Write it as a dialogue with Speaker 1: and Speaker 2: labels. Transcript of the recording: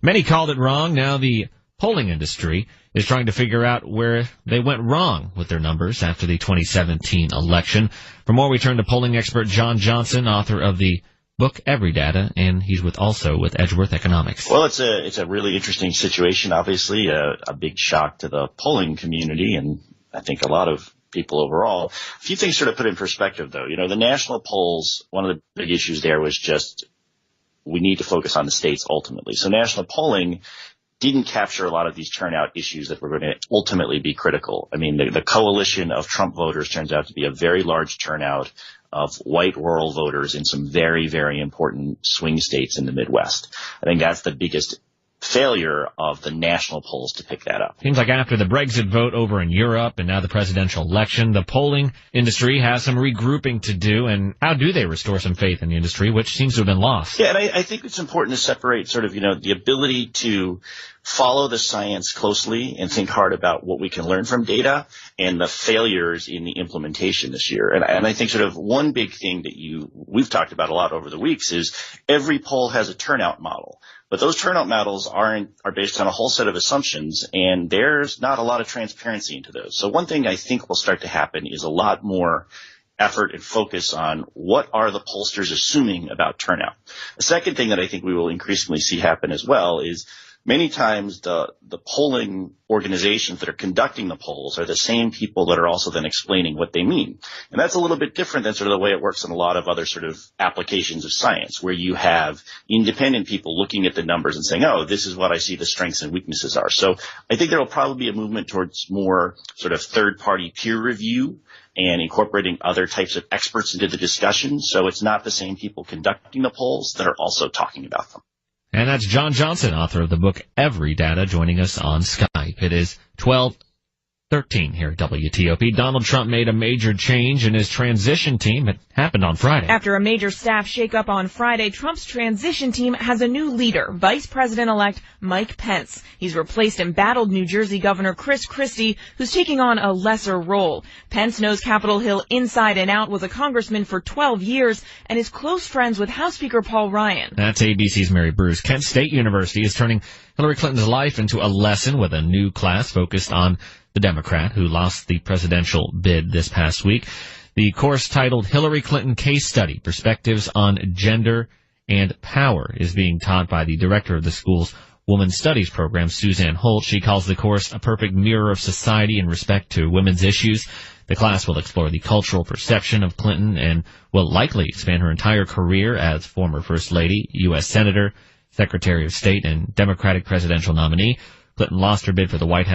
Speaker 1: Many called it wrong. Now the polling industry is trying to figure out where they went wrong with their numbers after the 2017 election. For more, we turn to polling expert John Johnson, author of the book Everydata, and he's also with Edgeworth Economics.
Speaker 2: Well, it's a really interesting situation. Obviously, a big shock to the polling community, and I think a lot of people overall. A few things sort of put in perspective, though. You know, the national polls, one of the big issues there was just we need to focus on the states ultimately. So national polling didn't capture a lot of these turnout issues that were going to ultimately be critical. I mean, the coalition of Trump voters turns out to be a very large turnout of white rural voters in some very, very important swing states in the Midwest. I think that's the biggest failure of the national polls to pick that up.
Speaker 1: Seems like after the Brexit vote over in Europe and now the presidential election, the polling industry has some regrouping to do. And how do they restore some faith in the industry, which seems to have been lost?
Speaker 2: Yeah, and I think it's important to separate sort of, the ability to follow the science closely and think hard about what we can learn from data and the failures in the implementation this year. And I think sort of one big thing that we've talked about a lot over the weeks is every poll has a turnout model. But those turnout models are based on a whole set of assumptions, and there's not a lot of transparency into those. So one thing I think will start to happen is a lot more effort and focus on what are the pollsters assuming about turnout. The second thing that I think we will increasingly see happen as well is many times the polling organizations that are conducting the polls are the same people that are also then explaining what they mean. And that's a little bit different than sort of the way it works in a lot of other sort of applications of science, where you have independent people looking at the numbers and saying, oh, this is what I see the strengths and weaknesses are. So I think there will probably be a movement towards more sort of third-party peer review and incorporating other types of experts into the discussion. So it's not the same people conducting the polls that are also talking about them.
Speaker 1: And that's John Johnson, author of the book Everydata, joining us on Skype. It is 12:13 here at WTOP. Donald Trump made a major change in his transition team. It happened on Friday.
Speaker 3: After a major staff shakeup on Friday, Trump's transition team has a new leader, Vice President-elect Mike Pence. He's replaced embattled New Jersey Governor Chris Christie, who's taking on a lesser role. Pence knows Capitol Hill inside and out, was a congressman for 12 years, and is close friends with House Speaker Paul Ryan.
Speaker 1: That's ABC's Mary Bruce. Kent State University is turning Hillary Clinton's life into a lesson with a new class focused on the Democrat who lost the presidential bid this past week. The course, titled Hillary Clinton Case Study, Perspectives on Gender and Power, is being taught by the director of the school's Women's Studies program, Suzanne Holt. She calls the course a perfect mirror of society in respect to women's issues. The class will explore the cultural perception of Clinton and will likely span her entire career as former First Lady, U.S. Senator, Secretary of State, and Democratic presidential nominee. Clinton lost her bid for the White House